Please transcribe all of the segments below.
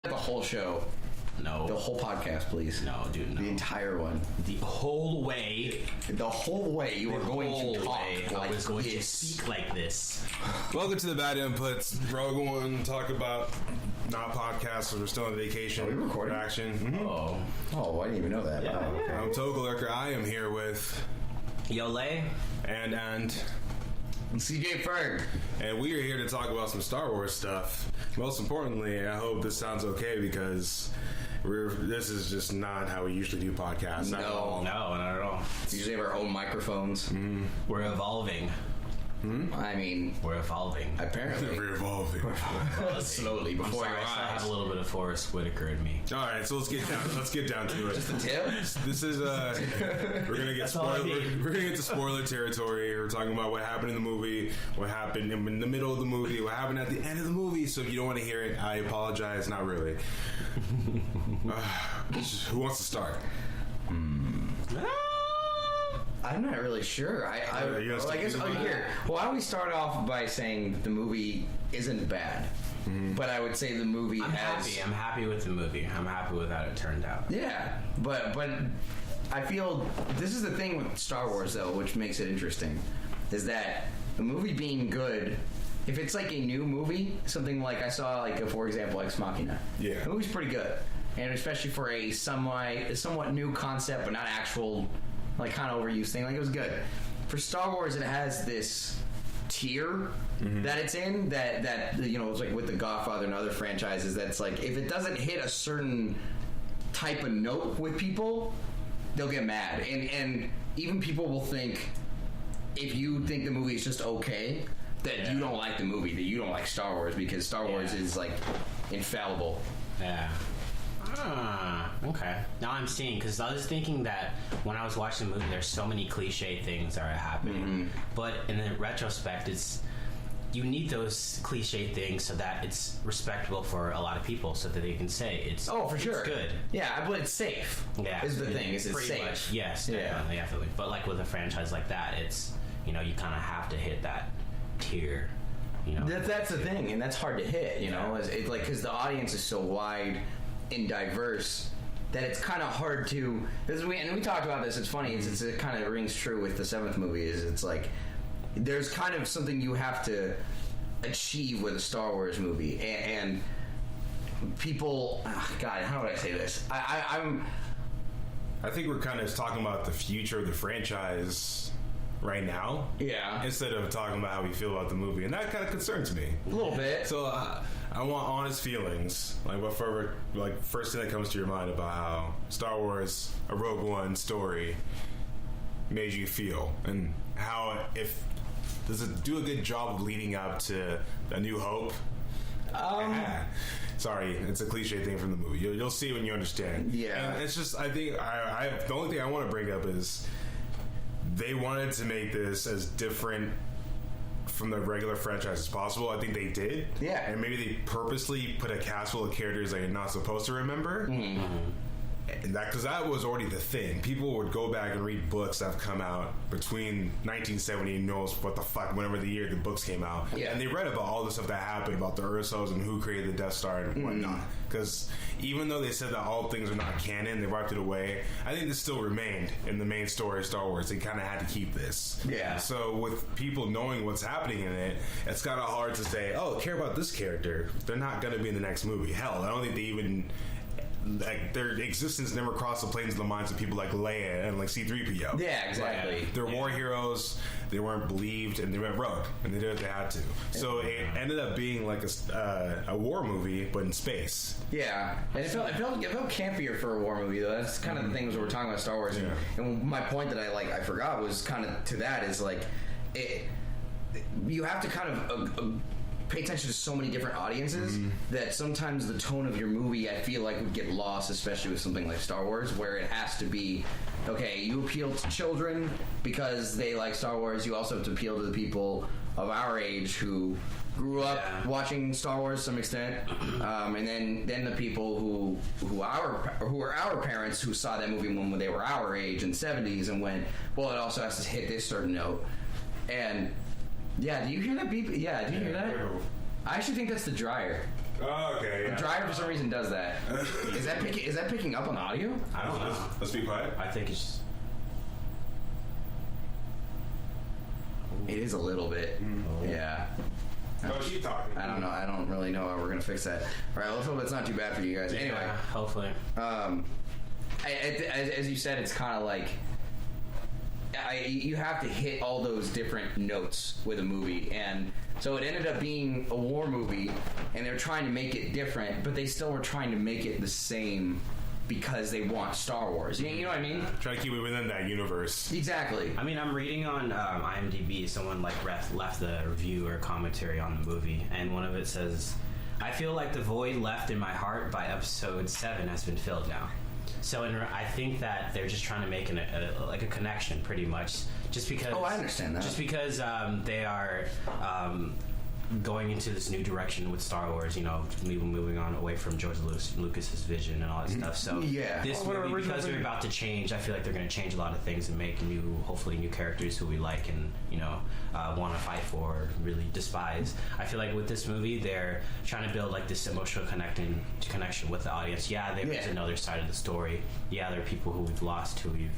The whole show. No. The whole podcast, please. No, dude, no. The entire one. The whole way. The whole way you were going to talk I was going to speak like this. Welcome to the Bad Inputs. Rogue One, talk about not podcasts, we're still on vacation. Are we recording? Action. Mm-hmm. Oh, I didn't even know that. Yeah, oh, okay. I'm Toka Lurker. I am here with Eloy. and CJ Ferg. and we are here to talk about some Star Wars stuff. Most importantly, I hope this sounds okay because this is just not how we usually do podcasts. Not at all. No, not at all. We usually have our own microphones. We're evolving. I mean, We're evolving. apparently. We're evolving. Slowly, I'm before sorry, your I still eyes. have a little bit of Forrest Whitaker in me. All right, so let's get down to it. Just a tip? This is we're gonna get all I spoiler. need. We're gonna get to spoiler territory. We're talking about what happened in the movie, what happened in the middle of the movie, what happened at the end of the movie. So if you don't want to hear it, I apologize. Not really. Who wants to start? I'm not really sure. I guess here. Why don't we start off by saying the movie isn't bad, but I would say the movie I'm has. happy. I'm happy with the movie. I'm happy with how it turned out. Yeah, but I feel this is the thing with Star Wars though, which makes it interesting, is that the movie being good. If it's like a new movie, something like I saw, like for example, Ex Machina. Yeah. The movie's pretty good, and especially for a somewhat new concept, but not actual, like kind of overused thing. Like it was good. For Star Wars, it has this tier that it's in that you know, it's like with the Godfather and other franchises. That's like if it doesn't hit a certain type of note with people, they'll get mad, and even people will think if you think the movie is just okay, that you don't like the movie, that you don't like Star Wars, because Star Wars is like infallible. Yeah. Okay. Now I'm seeing, because I was thinking that when I was watching the movie, there's so many cliche things that are happening. But in the retrospect, you need those cliche things so that it's respectable for a lot of people, so that they can say it's For sure, it's good. Yeah, but it's safe. Yeah, is the thing. Is it's pretty safe? much, yes, Yeah. definitely. But like with a franchise like that, it's, you know, you kind of have to hit that tier. You know, That's the thing, and that's hard to hit. You know, it's like because the audience is so wide and diverse that it's kind of hard to. And we talked about this. It's funny. It kind of rings true with the seventh movie. It's like there's kind of something you have to achieve with a Star Wars movie, and people. God, how would I say this? I think we're kind of talking about the future of the franchise right now. Yeah. Instead of talking about how we feel about the movie, and that kind of concerns me a little bit. So I want honest feelings. Like whatever, like first thing that comes to your mind about how Star Wars, a Rogue One story, made you feel, and how does it do a good job of leading up to A New Hope? Sorry, it's a cliche thing from the movie. You'll see when you understand. Yeah. And it's just, I think the only thing I want to bring up is they wanted to make this as different from the regular franchise as possible. I think they did. Yeah. And maybe they purposely put a cast full of characters that you're not supposed to remember. And because that was already the thing. People would go back and read books that have come out between 1970 and knows what the fuck, whenever the year the books came out. Yeah. And they read about all the stuff that happened about the Ursos and who created the Death Star and whatnot. Because even though they said that all things are not canon, they wiped it away, I think this still remained in the main story of Star Wars. They kind of had to keep this. Yeah. So with people knowing what's happening in it, it's kind of hard to say, oh, care about this character. They're not going to be in the next movie. Hell, I don't think they even... like their existence never crossed the planes of the minds of people like Leia and like C-3PO. Yeah, exactly. They're war heroes. They weren't believed, and they went rogue, and they did what they had to. So it ended up being like a war movie, but in space. Yeah, and it felt campier for a war movie though. That's kind of the things we're talking about Star Wars. Yeah. And my point that I forgot was kind of to that is like you have to kind of pay attention to so many different audiences that sometimes the tone of your movie I feel like would get lost, especially with something like Star Wars, where it has to be okay, you appeal to children because they like Star Wars. You also have to appeal to the people of our age who grew up watching Star Wars to some extent, and then the people who are our parents who saw that movie when they were our age in the 70s and went, well, it also has to hit this certain note. And yeah, do you hear that beep? Yeah, do you hear that? I actually think that's the dryer. Oh, okay. Yeah. The dryer for some reason does that. Is that picking up on audio? I don't know. Let's be quiet. I think it's just... It is a little bit. Yeah. Oh, she's talking. I don't know. I don't really know how we're gonna fix that. All right, let's hope it's not too bad for you guys. Anyway, Yeah, hopefully. As you said, it's kind of like you have to hit all those different notes with a movie, and so it ended up being a war movie, and they're trying to make it different, but they still were trying to make it the same because they want Star Wars. You know what I mean? Try to keep it within that universe. Exactly. I mean, I'm reading on IMDb, someone like left the review or commentary on the movie, and one of it says, "I feel like the void left in my heart by episode 7 has been filled now." So I think that they're just trying to make a connection, pretty much, just because. Oh, I understand that. Just because they are going into this new direction with Star Wars, moving on away from George Lucas's vision and all that stuff. So this movie, because they're about to change, I feel like they're going to change a lot of things and make hopefully new characters who we like and want to fight for, or really despise. I feel like with this movie, they're trying to build like this emotional connection with the audience. Yeah, there's another side of the story. Yeah, there are people who we've lost who we've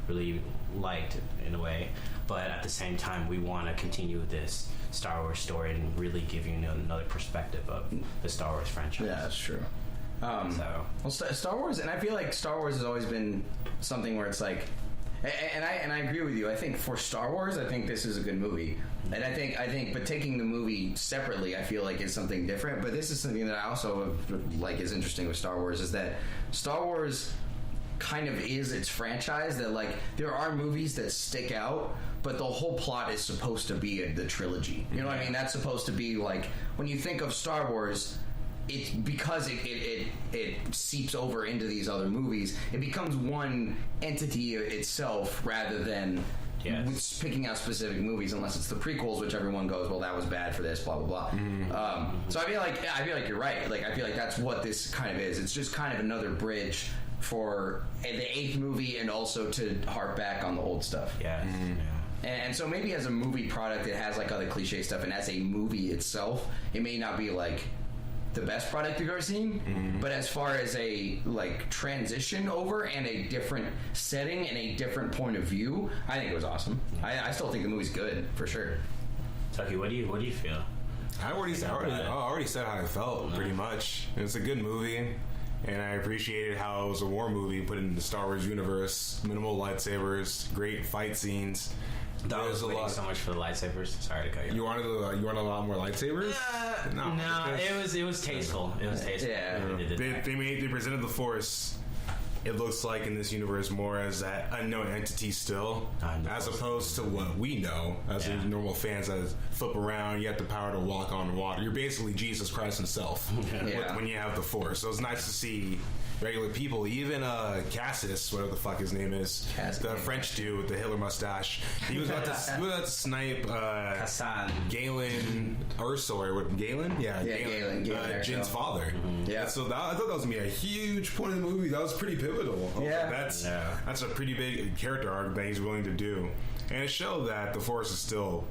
really liked in a way. But at the same time, we want to continue this Star Wars story and really give you another perspective of the Star Wars franchise. Yeah, that's true. Star Wars, and I feel like Star Wars has always been something where it's like, and I agree with you. I think for Star Wars, I think this is a good movie, and I think, but taking the movie separately, I feel like is something different. But this is something that I also like is interesting with Star Wars is that Star Wars kind of is its franchise, that like there are movies that stick out, but the whole plot is supposed to be the trilogy. You know what I mean? That's supposed to be like, when you think of Star Wars, it's because it seeps over into these other movies, it becomes one entity itself rather than picking out specific movies, unless it's the prequels, which everyone goes, well, that was bad for this, blah blah blah. So I feel like you're right. Like I feel like that's what this kind of is. It's just kind of another bridge for the 8th movie, and also to harp back on the old stuff. Yeah. And so maybe as a movie product, it has like other cliche stuff, and as a movie itself, it may not be like the best product you've ever seen, but as far as a like transition over and a different setting and a different point of view, I think it was awesome. I still think the movie's good for sure. Tucky, what do you feel? I already said how I felt pretty much. It's a good movie. And I appreciated how it was a war movie put into the Star Wars universe. Minimal lightsabers, great fight scenes. I was waiting so much for the lightsabers. Sorry to cut you. You wanted a lot more lightsabers? No, it was tasteful. It was tasteful. Yeah, they presented the Force. It looks like in this universe more as that unknown entity still, as opposed to what we know as normal fans that flip around. You have the power to walk on water. You're basically Jesus Christ himself when you have the Force. So it's nice to see regular people, even Cassis, whatever the fuck his name is, the French dude with the Hitler mustache. He was about to snipe Galen Erso, Galen? Galen, Jin's father. Yeah. So I thought that was going to be a huge point of the movie. That was pretty pivotal. That's a pretty big character arc that he's willing to do. And it showed that the Force is still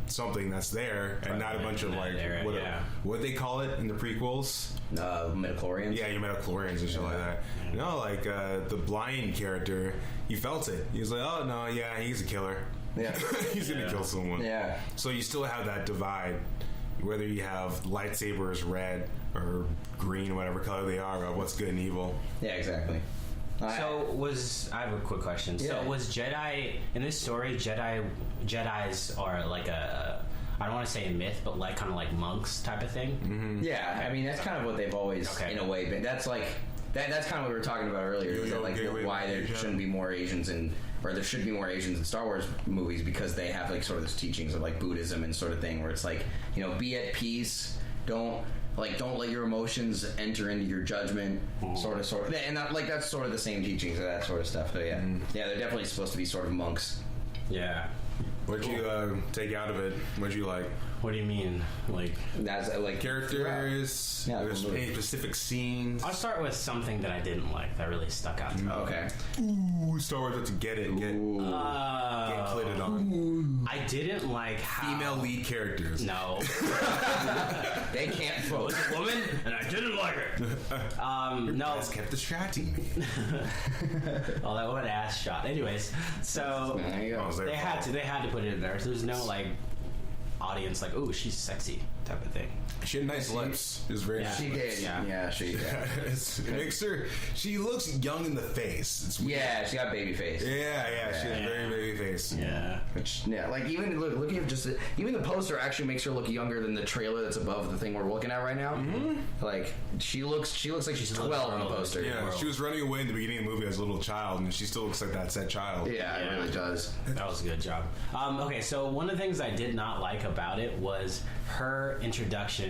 something that's there, and not a bunch of like what they call it in the prequels, midichlorians. Yeah, your midichlorians and shit like that. Like the blind character, you felt it. He was like, oh no, he's a killer. Yeah, he's gonna kill someone. Yeah. So you still have that divide, whether you have lightsabers red or green, whatever color they are, of what's good and evil. Yeah, exactly. I have a quick question. Yeah. So was Jedi in this story? Jedi's are like I don't want to say a myth, but like kind of like monks type of thing. Mm-hmm. Yeah, I mean that's kind of what they've always in a way been. That's like that's kind of what we were talking about earlier. Why there shouldn't be more Asians or there should be more Asians in Star Wars movies, because they have like sort of this teachings of like Buddhism and sort of thing, where it's like, be at peace. Don't let your emotions enter into your judgment, sort of, and that's sort of the same teachings of that sort of stuff. So yeah, they're definitely supposed to be sort of monks. Yeah. What'd you take out of it? What'd you like? What do you mean? Like That's like Characters, Yeah, there's any specific scenes. I'll start with something that I didn't like that really stuck out to me. Okay. Ooh, Star Wars to get clitted on. I didn't like how Female lead characters. No. They can't vote. Was a woman, and I didn't like her. No. That's kept distracting me. Oh, that one ass shot. Anyways, so There you go. they had to put it in there. So there's no like audience like, oh, she's sexy type of thing. She had nice lips. It was very nice. She did. Yeah, she did. It makes her. She looks young in the face. It's weird. Yeah, she got baby face. Yeah. She has very baby face. Yeah. Which, yeah, like even looking at just even the poster actually makes her look younger than the trailer that's above the thing we're looking at right now. Mm-hmm. Like she looks like she's 12 on the poster. Yeah, she was running away in the beginning of the movie as a little child, and she still looks like that said child. Yeah, it really does. That was a good job. Okay, so one of the things I did not like about it was her introduction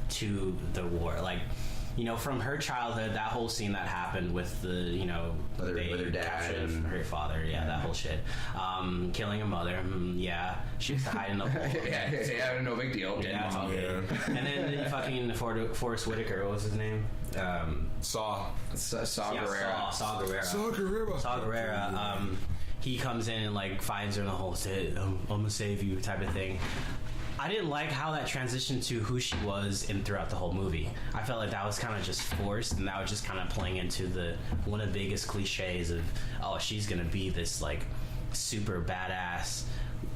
to the war. Like, you know, from her childhood, that whole scene that happened with the, you know, With her dad and her father, that whole shit. Killing a mother, she was hiding the hole. yeah, no big deal. Yeah, it's all good. And then fucking Forrest Whitaker, what was his name? Saw Gerrera. Saw Gerrera. He comes in and like finds her in the hole, said, I'm gonna save you type of thing. I didn't like how that transitioned to who she was throughout the whole movie. I felt like that was kind of just forced, and that was just kind of playing into one of the biggest cliches of, oh, she's gonna be this like super badass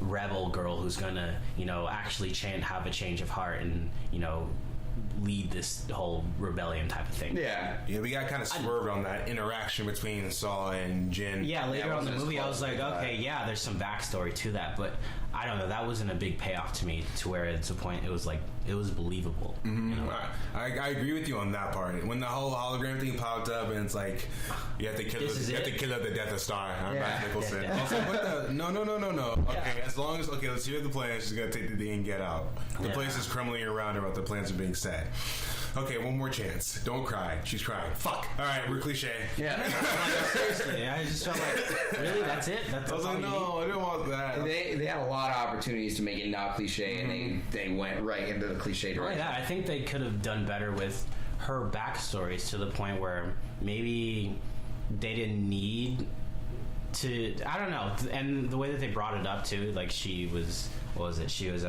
rebel girl who's gonna, you know, actually have a change of heart and, you know, lead this whole rebellion type of thing. Yeah, we got kind of swerved on that interaction between Saw and Jin. Yeah, later on in the movie, I was like, okay, there's some backstory to that, but I don't know, that wasn't a big payoff to me to where it's a point it was like it was believable. Mm-hmm. You know? I agree with you on that part. When the whole hologram thing popped up and it's like you have to kill the Death Star. Matt Nicholson. I was like, what the? No. Okay, as long as let's hear the plan. She's gonna take the thing and get out. The place is crumbling around her, but the plans are being set. Okay, one more chance. Don't cry. She's crying. Fuck. All right, we're cliche. Yeah. Seriously, I just felt like, really, that's it. That's I was like, no, I didn't want that. They had a lot of opportunities to make it not cliche, and they went right into the cliche direction. I think they could have done better with her backstories to the point where maybe they didn't need to. I don't know. And the way that they brought it up too, like she was, what was it? She was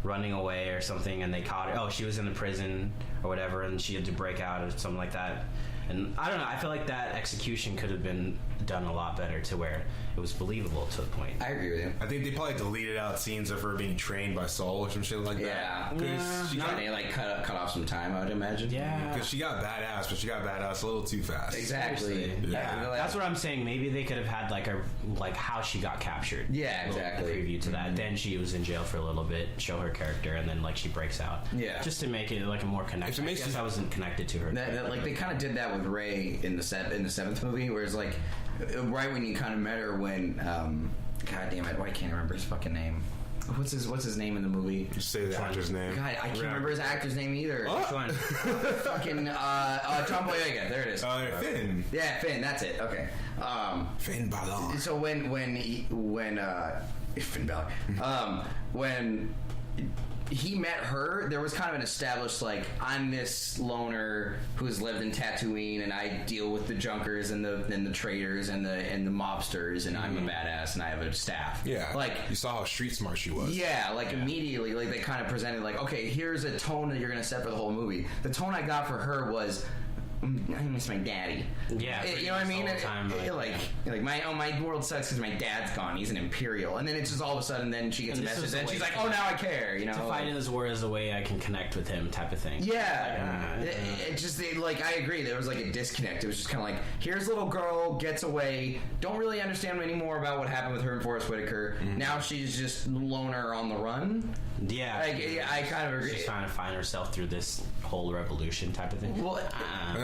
running away or something, and they caught her. Oh, she was in the prison or whatever, and she had to break out or something like that. And I don't know, I feel like that execution could have been done a lot better to where it was believable to the point. I agree with you. I think they probably deleted out scenes of her being trained by Saul or some shit like that. Yeah. They like cut off some time, I would imagine. Yeah. Because she got badass, but she got badass a little too fast. Exactly. Yeah. That's what I'm saying. Maybe they could have had like how she got captured. Yeah, exactly. A preview to that. Then she was in jail for a little bit, show her character, and then like she breaks out. Yeah. Just to make it like a more connection. I guess I wasn't connected to her. Like they kind of did that with Rey in the seventh movie, where it's like right when you kind of met her when God damn it, why can't I remember his fucking name? What's his name in the movie? Just say the actor's name. God, I can't remember his actor's name either. Oh. Which one? Fucking John Boyega. There it is. Finn. Yeah, Finn. That's it. Okay. Finn Balor. So when Finn Balor, when he met her, there was kind of an established like, I'm this loner who's lived in Tatooine, and I deal with the junkers and the traders and the mobsters, and I'm a badass and I have a staff. Yeah, like you saw how street smart she was. Yeah, like immediately, like they kind of presented like, okay, here's a tone that you're gonna set for the whole movie. The tone I got for her was, I miss my daddy. Yeah, you know what I mean? Like my world sucks because my dad's gone. He's an Imperial, and then it's just all of a sudden, then she gets a message, and she's like, "Oh, now I care." You know, to fight in this war is the way I can connect with him, type of thing. Yeah, it just I agree. There was like a disconnect. It was just kind of like, here's a little girl gets away, don't really understand anymore about what happened with her and Forrest Whitaker. Mm-hmm. Now she's just loner on the run. Yeah, I kind of agree. She's trying to find herself through this whole revolution type of thing. Well.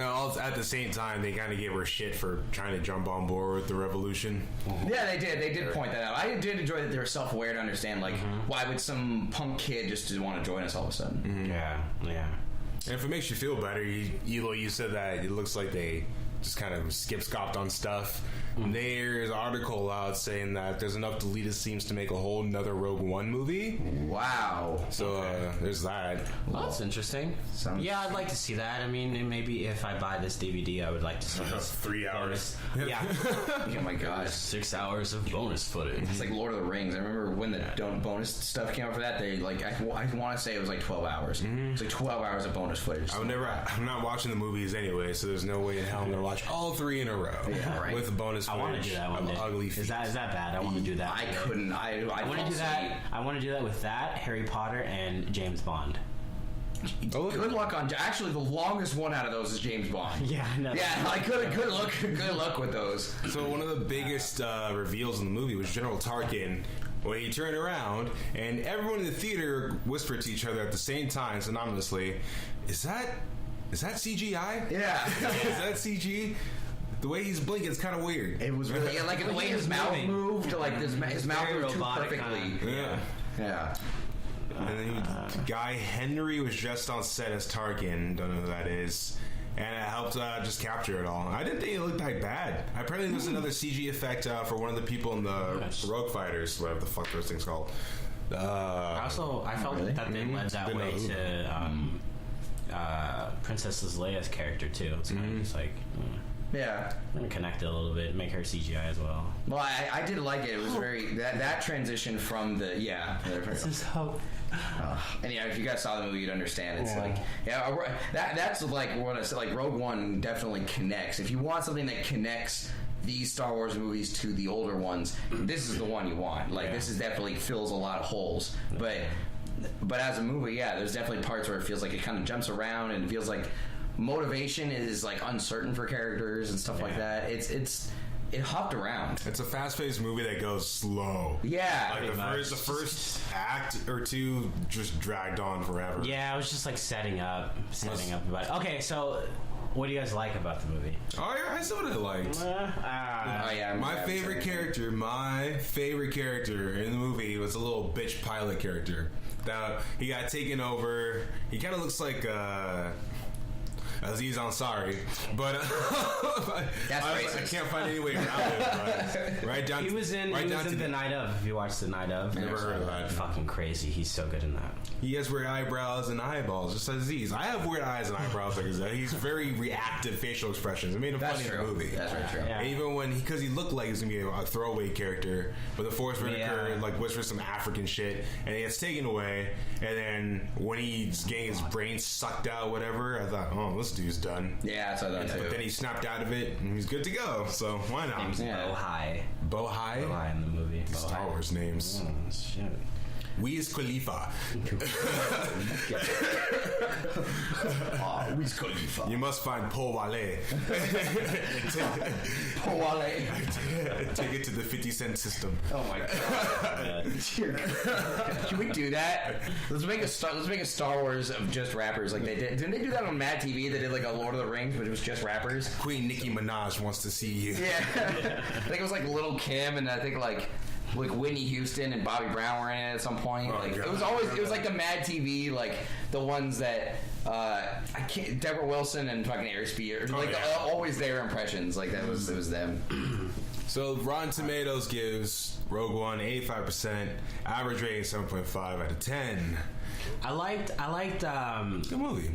At the same time, they kind of gave her shit for trying to jump on board with the revolution. Yeah, they did. They did point that out. I did enjoy that they were self-aware to understand, like, why would some punk kid just want to join us all of a sudden? Yeah. And if it makes you feel better, you said that it looks like they just kind of skip-scopped on stuff. There's an article out saying that there's enough deleted scenes to make a whole nother Rogue One movie. Wow. So there's that. Well, that's interesting. Yeah, I'd like to see that. I mean, maybe if I buy this DVD, I would like to see this. 3 hours. Yeah. Oh my gosh. 6 hours of bonus footage. It's like Lord of the Rings. I remember when the bonus stuff came out for that. They like I want to say it was like 12 hours. It's like 12 hours of bonus footage. I'm not watching the movies anyway, so there's no way in hell I'm gonna watch all 3 in a row. Yeah, right. With the bonus footage. I want to do that one day. Ugly feet. Is that bad? I want to do that. I couldn't. I want to do that. I want to do that with that, Harry Potter, and James Bond. Good luck on. Actually, the longest one out of those is James Bond. Yeah, no. Yeah, like good luck with those. So one of the biggest reveals in the movie was General Tarkin when he turned around and everyone in the theater whispered to each other at the same time, synonymously, "Is that CGI? Yeah. Is that CG?" The way he's blinking is kind of weird. It was really like the way his mouth moved, like his mouth moved too perfectly. Yeah. And then Guy Henry was just on set as Tarkin. Don't know who that is. And it helped just capture it all. I didn't think it looked that bad. Apparently, there was another CG effect for one of the people in the Rogue Fighters, whatever the fuck those things called. I felt that they led that way to Princess Leia's character too. It's kind of just like. Yeah, I'm gonna connect it a little bit, make her CGI as well. Well, I did like it. It was very that transition from the This is hope. And yeah, if you guys saw the movie, you'd understand. It's like that's like what I said. Like Rogue One definitely connects. If you want something that connects these Star Wars movies to the older ones, this is the one you want. Like this is definitely fills a lot of holes. But as a movie, there's definitely parts where it feels like it kind of jumps around and it feels like motivation is like uncertain for characters and stuff like that. It hopped around. It's a fast-paced movie that goes slow. Yeah, like the first act or two just dragged on forever. Yeah, it was just like setting up about it. Okay, so what do you guys like about the movie? Oh yeah, I saw what I liked. My favorite character in the movie was a little bitch pilot character. That he got taken over. He kind of looks like Aziz Ansari, but I can't find any way around it. Right down. He was in The Night Of. If you watched The Night Of, never heard of that. Fucking crazy. He's so good in that. He has weird eyebrows and eyeballs, just like Aziz. I have weird eyes and eyebrows like Aziz. He's very reactive facial expressions. It made him funny in the movie. That's very true. Yeah. Even because he looked like he was gonna be a throwaway character, but the Force Whitaker like whispers some African shit, and he gets taken away. And then when he's getting his brain sucked out, whatever, I thought, oh, this dude's done. Yeah, that's what I thought too. But then he snapped out of it, and he's good to go. So why not? Name's Yeah. Bohai in the movie. Star Wars names. Shit. Wiz Khalifa. Wiz Khalifa. You must find Paul Wale. Paul Wale. Take it to the 50 cent system. Oh my god. Can we do that? Let's make a Star Wars of just rappers like they did. Didn't they do that on Mad TV? They did like a Lord of the Rings, but it was just rappers. Queen Nicki Minaj wants to see you. Yeah. I think it was like Lil' Kim, and I think like Whitney Houston and Bobby Brown were in it at some point. Oh, like God. it was like the Mad TV, like the ones that Deborah Wilson and fucking Airspeed, always their impressions. Like it was them. So Rotten Tomatoes gives Rogue One 85%, average rating 7.5 out of 10. I liked Good movie.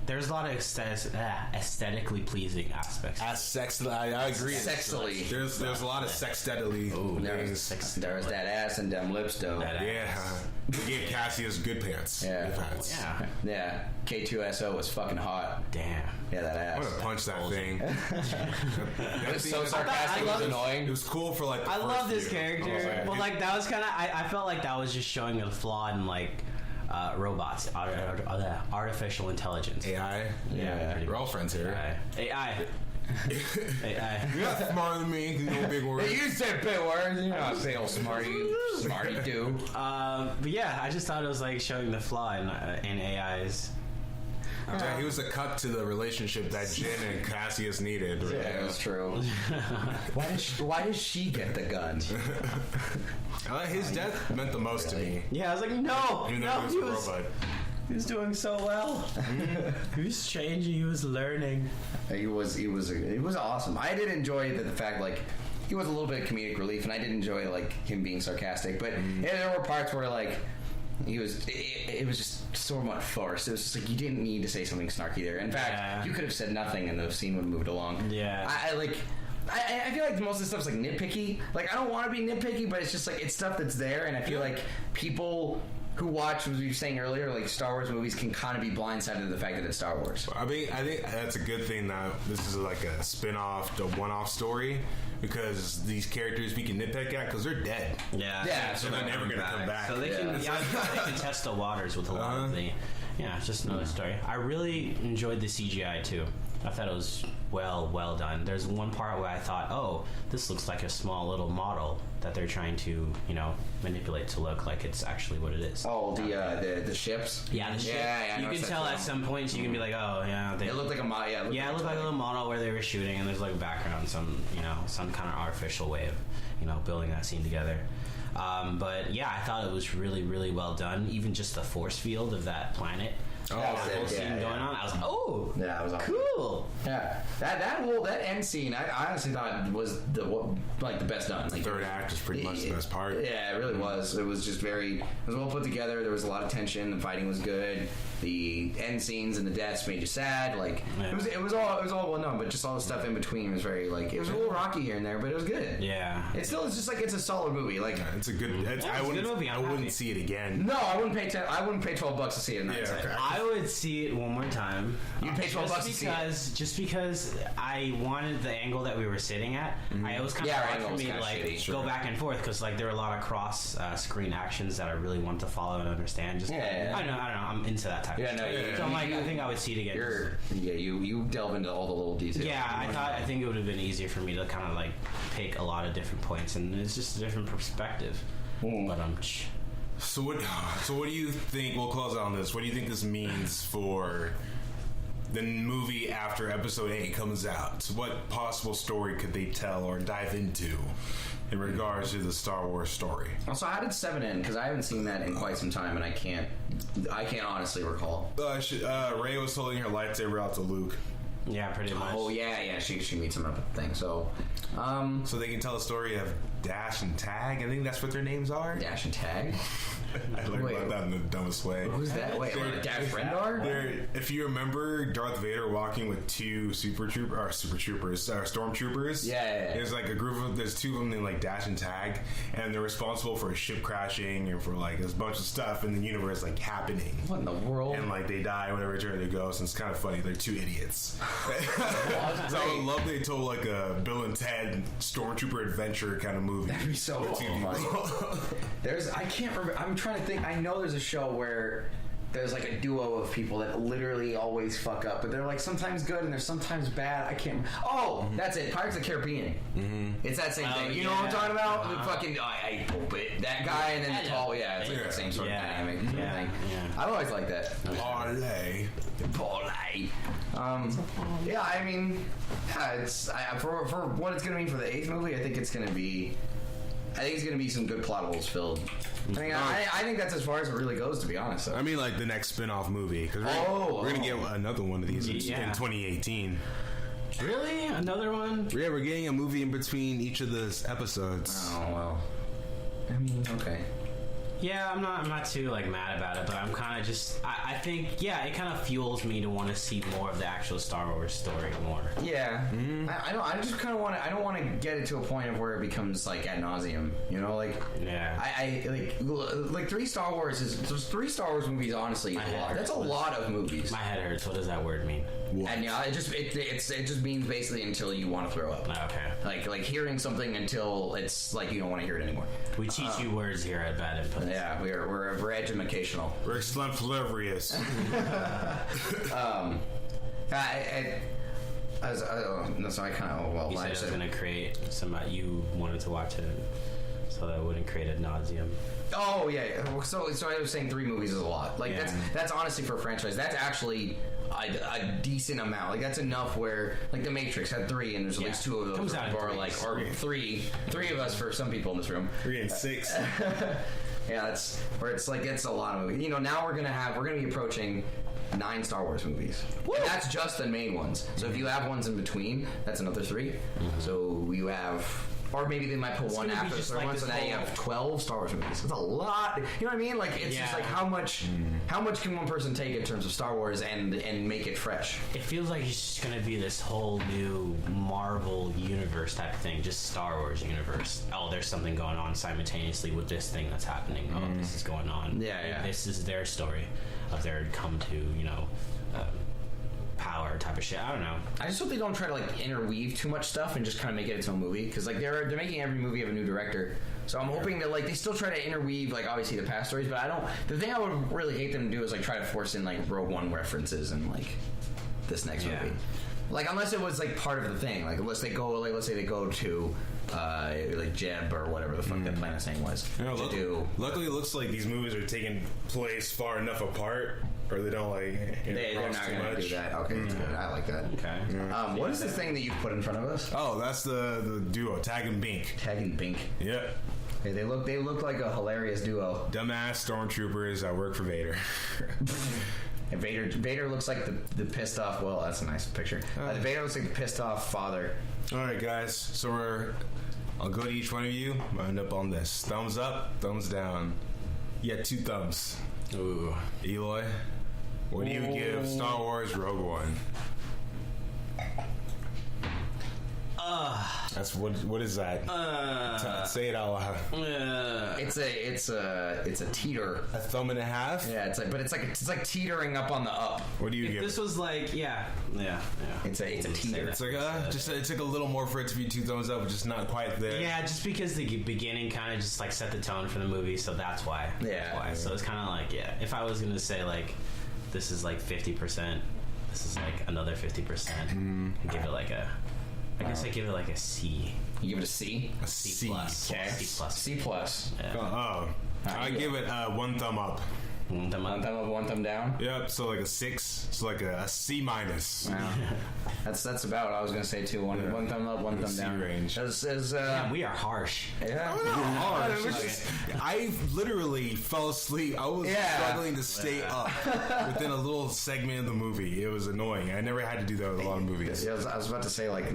There's a lot of aesthetically pleasing aspects. I agree. Sexily. There's a lot of sextetically. There's that ass and them lips though. They gave Cassius good pants. Yeah. Good pants. Yeah. K2SO was fucking hot. Damn. Yeah, that ass. I'm gonna punch that thing. It was so sarcastic. It was annoying. It was cool for like. I love this character. Well, like that was kind of. I felt like that was just showing a flaw in like robots, artificial intelligence. AI. Yeah. We're all friends here. AI. You're not smarter than me. You know big words. You said big words. You know how to say old smarty do. But yeah, I just thought it was like showing the flaw in AIs. Yeah, he was a cut to the relationship that Jin and Cassius needed. Right? Yeah, that's true. Why does she get the gun? His death meant the most to me. Yeah, I was like, no, Even though he was a robot. He was doing so well. He was changing. He was learning. It was awesome. I did enjoy the fact like he was a little bit of comedic relief, and I did enjoy like him being sarcastic. But there were parts where like he was. It was just so much forced. It was just like you didn't need to say something snarky there. In fact, you could have said nothing, and the scene would have moved along. Yeah. I feel like most of the stuff's like nitpicky. Like I don't want to be nitpicky, but it's just like it's stuff that's there, and I feel like people who watch, as we were saying earlier, like Star Wars movies can kind of be blindsided to the fact that it's Star Wars. I think that's a good thing that this is like a spin-off, the one-off story, because these characters we can nitpick at because they're dead. Yeah. So they're never going to come back. So they can, they can test the waters with a lot of the. Yeah, it's just another story. I really enjoyed the CGI too. I thought it was well done. There's one part where I thought, oh, this looks like a small little model that they're trying to, manipulate to look like it's actually what it is. Oh, the ships. Yeah, the ship. Yeah, you can tell at some points you can be like, oh yeah, it looked like a model. Yeah, it looked like a little model where they were shooting, and there's like a background, some kind of artificial way of building that scene together. But yeah, I thought it was really, really well done. Even just the force field of that planet. That whole scene going on. I was like, oh, yeah, it was awesome. Cool. Yeah, that end scene, I honestly thought was the best done. Like, third act is pretty much the best part. Yeah, it really was. It was just it was well put together. There was a lot of tension. The fighting was good. The end scenes and the deaths made you sad. Like it was all well known, but just all the stuff in between was very it was a little rocky here and there, but it was good. Yeah, it's just like it's a solid movie. Like it's a good. I wouldn't. Good movie. I wouldn't see it again. No, I wouldn't pay I wouldn't pay $12 to see it. I would see it one more time. You'd pay $12 to see it just because I wanted the angle that we were sitting at. I was kind of hard for me to go back and forth because there were a lot of cross screen actions that I really wanted to follow and understand. I don't know. I'm into that type. Yeah, so I'm I think I would see it again. You delve into all the little details. Yeah, I think it would have been easier for me to kind of take a lot of different points, and it's just a different perspective. But So what do you think? We'll close out on this. What do you think this means for the movie after Episode 8 comes out? What possible story could they tell or dive into in regards to the Star Wars story? Also, how did 7 end? Because I haven't seen that in quite some time, and I can't honestly recall. Rey was holding her lightsaber out to Luke. Yeah, pretty much. Oh yeah. She meets him up at the thing. So, so they can tell the story of Dash and Tag. I think that's what their names are. Dash and Tag. I learned about that in the dumbest way. Who's that? Wait, Dash Rendar? If you remember Darth Vader walking with two stormtroopers. Yeah. There's a group of there's two of them named Dash and Tag, and they're responsible for a ship crashing and for there's a bunch of stuff in the universe happening. What in the world? And they die, whatever return they go. So it's kind of funny. They're two idiots. So I would love they told a Bill and Ted Stormtrooper adventure kind of movie. That'd be so cool. I can't remember. I'm trying to think. I know there's a show where there's a duo of people that literally always fuck up, but they're sometimes good and they're sometimes bad. I can't. Oh, that's it. Pirates of the Caribbean. It's that same thing. You know what I'm talking about? The fucking I hope it. That guy and then the tall. Yeah, it's the same sort of dynamic. Yeah. I've always liked that. Parlay. Yeah, I mean, it's for what it's gonna mean for the 8th movie. I think it's gonna be some good plot holes filled. I think that's as far as it really goes, to be honest. So. I mean, the next spin-off movie, because we're gonna get another one of these in 2018. Really? Another one? Yeah, we're getting a movie in between each of the episodes. Oh well. I mean, okay. Yeah, I'm not too mad about it, but I'm kind of just I think it kind of fuels me to want to see more of the actual Star Wars story more. Yeah, I just kind of want to. I don't want to get it to a point of where it becomes ad nauseum. I 3 Star Wars is 3 Star Wars movies. Honestly, is a lot. That's a lot of movies. My head hurts. What does that word mean? What? And it just means basically until you want to throw up. Okay. Like hearing something until it's you don't want to hear it anymore. We teach you words here at Bad Inputs. Yeah, we're educational. We're hilarious. So I kind of you said it was going to create some. You wanted to watch it, so that wouldn't create ad nauseum. Oh yeah. So I was saying 3 movies is a lot. That's honestly for a franchise. That's actually a decent amount. That's enough where The Matrix had 3 and there's at least 2 of those or 3 of us for some people in this room. We're getting 6. Yeah, that's where it's like it's a lot of movies. You know, now we're gonna be approaching 9 Star Wars movies. And that's just the main ones. So if you have ones in between, that's another 3. So you have. Or maybe they might put one after the third one, so now you have 12 Star Wars movies. It's a lot. You know what I mean? Like, it's just like how much can one person take in terms of Star Wars and make it fresh? It feels like it's just going to be this whole new Marvel universe type of thing, just Star Wars universe. Oh, there's something going on simultaneously with this thing that's happening. Oh, this is going on. Yeah. This is their story of their come to, power type of shit. I don't know. I just hope they don't try to like interweave too much stuff and just kind of make it its own movie, because like they're making every movie of a new director. So I'm hoping that like they still try to interweave like obviously the past stories, but I don't. The thing I would really hate them to do is like try to force in like Rogue One references and like this next movie. Like unless it was like part of the thing, like let's say they go to like Jeb or whatever the fuck that planet's name was. Luckily, it looks like these movies are taking place far enough apart, or they don't like. They're not going to do that. Okay, that's good. I like that. Okay. What is the thing that you put in front of us? Oh, that's the duo, Tag and Bink. Tag and Bink. Yeah. Hey, they look like a hilarious duo. Dumbass stormtroopers that work for Vader. And Vader looks like the pissed off. Well, that's a nice picture. Vader looks like the pissed off father. All right, guys. So I'll go to each one of you. I'll end up on this: thumbs up, thumbs down. You had 2 thumbs. Ooh. Eloy, what do you give Star Wars Rogue One? That's what is that? Say it out loud. It's a teeter. A thumb and a half. Yeah, it's like teetering up on the up. What do you give? This was like It's a teeter. It's like it took a little more for it to be 2 thumbs up, but just not quite there. Yeah, just because the beginning kind of just like set the tone for the movie, so that's why. So it's kind of like if I was gonna say like this is like 50%, this is like another 50%. Give it like a. I guess I give it like a C. You give it a C? A C plus. Okay. C plus. C plus. Yeah. I give it 1 thumb up. 1 thumb up. 1 thumb up, 1 thumb down? Yep, so like a 6. So like a C minus. Wow. That's about what I was going to say too. One thumb up, 1 thumb down. Range. We are harsh. Yeah. I literally fell asleep. I was struggling to stay up within a little segment of the movie. It was annoying. I never had to do that with a lot of movies. Yeah, I was about to say, like,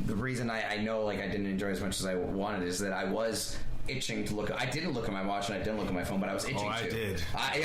the reason I know, like, I didn't enjoy as much as I wanted is that I was itching to look. I didn't look at my watch and I didn't look at my phone, but I was itching. I did. I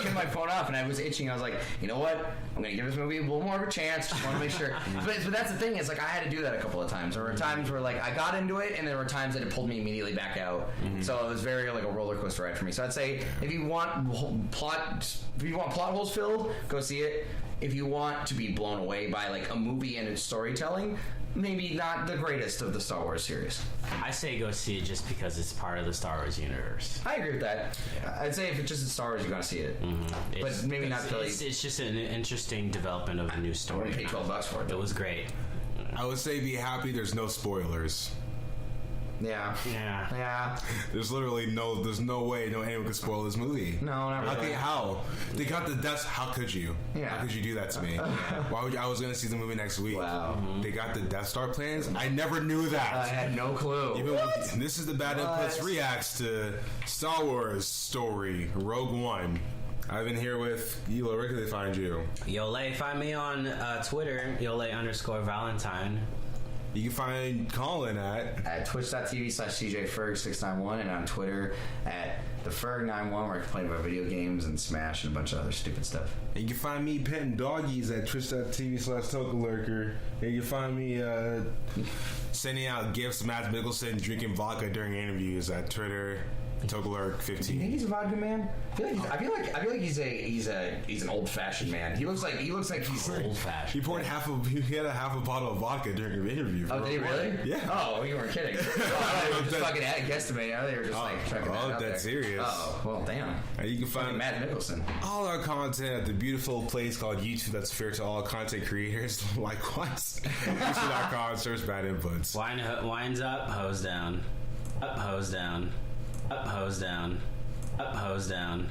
turned my phone off and I was itching. I was like, you know what? I'm gonna give this movie a little more of a chance. Just want to make sure. But that's the thing. Is like I had to do that a couple of times. There were times where like I got into it, and there were times that it pulled me immediately back out. So it was very like a roller coaster ride for me. So I'd say if you want plot holes filled, go see it. If you want to be blown away by like a movie and its storytelling, maybe not the greatest of the Star Wars series. I say go see it just because it's part of the Star Wars universe. I agree with that. Yeah. I'd say if it's just Star Wars, you're gonna see it. But maybe not really. It's just an interesting development of a new story. I pay $12 for it. It was great. I would say be happy there's no spoilers. Yeah. There's literally there's no way anyone could spoil this movie. No, not really. How? They got the deaths. How could you? Yeah. How could you do that to me? Why would you? I was going to see the movie next week. Wow. They got the Death Star plans? I never knew that. I had no clue. This is the Bad Inputs reacts to Star Wars story, Rogue One. I've been here with Eloy. Where can they find you? Yole, find me on Twitter, Yole_Valentine. You can find Colin at twitch.tv/TJFerg691 and on Twitter at theFerg91 where I complain about video games and Smash and a bunch of other stupid stuff. And you can find me petting doggies at twitch.tv/Toka Lurker. And you can find me sending out gifts to Matt Mickelson drinking vodka during interviews at Twitter. Tokalurk15. Do you think he's a vodka man? I feel like he's an old fashioned man. He looks like he's old fashioned. He poured he had a half a bottle of vodka during an interview. Oh, did he really? Yeah. Oh, you weren't kidding. I thought you were just fucking guesstimating. I thought you were just like checking that out there. Serious. Oh, well, damn. You can find Matt Mickelson. all our content at the beautiful place called YouTube that's fair to all content creators. Likewise, YouTube.com, search Bad Inputs. Winds up, hose down. Up, hose down. Up, hose down. Up, hose down.